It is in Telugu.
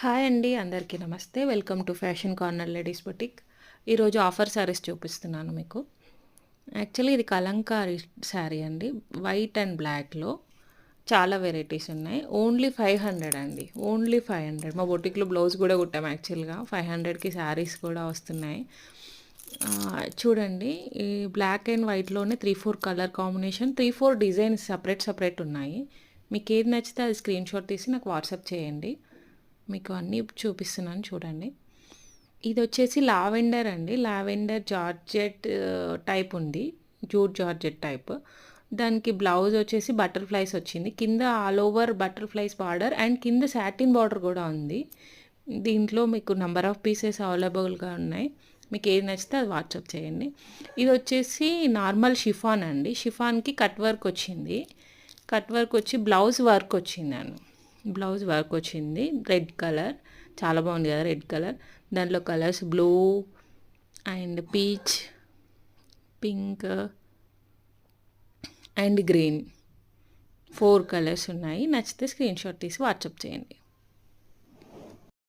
హాయ్ అండి. అందరికీ నమస్తే. Welcome to fashion corner ladies boutique. ఈరోజు ఆఫర్ శారీస్ చూపిస్తున్నాను మీకు. యాక్చువల్లీ ఇది కలంకారీ శారీ అండి. వైట్ అండ్ బ్లాక్‌లో చాలా వెరైటీస్ ఉన్నాయి. ఓన్లీ 500 అండి. ఓన్లీ 500. మా బొటిక్‌లో బ్లౌజ్ కూడా కుట్టాం యాక్చువల్‌గా. 500కి శారీస్ కూడా వస్తున్నాయి. చూడండి, ఈ బ్లాక్ అండ్ వైట్‌లోనే 3, 4 కలర్ కాంబినేషన్, 3, 4 డిజైన్స్ సెపరేట్ ఉన్నాయి. మీకు ఏది నచ్చితే అది స్క్రీన్‌షాట్ తీసి నాకు వాట్సాప్ చేయండి. మీకు అన్నీ చూపిస్తున్నాను చూడండి. ఇదొచ్చేసి లావెండర్ అండి. లావెండర్ జార్జెట్ టైప్ ఉంది. Jute georgette type. దానికి బ్లౌజ్ వచ్చేసి బటర్‌ఫ్లైస్ వచ్చింది. కింద all over butterflies border and కింద సాటిన్ బార్డర్ కూడా ఉంది. దీంట్లో మీకు నంబర్ ఆఫ్ పీసెస్ అవైలబుల్‌గా ఉన్నాయి. మీకు ఏది నచ్చితే అది వాట్సాప్ చేయండి. ఇది వచ్చేసి నార్మల్ షిఫాన్ అండి. షిఫాన్‌కి కట్ వర్క్ వచ్చింది. కట్ వర్క్ వచ్చి బ్లౌజ్ వర్క్ వచ్చిందండి. బ్లౌజ్ వర్క్ వచ్చింది. రెడ్ కలర్ చాలా బాగుంది కదా రెడ్ కలర్. దాంట్లో colours blue and peach, pink and green 4 colours ఉన్నాయి. నచ్చితే స్క్రీన్‌షాట్ తీసి వాట్సాప్ చేయండి.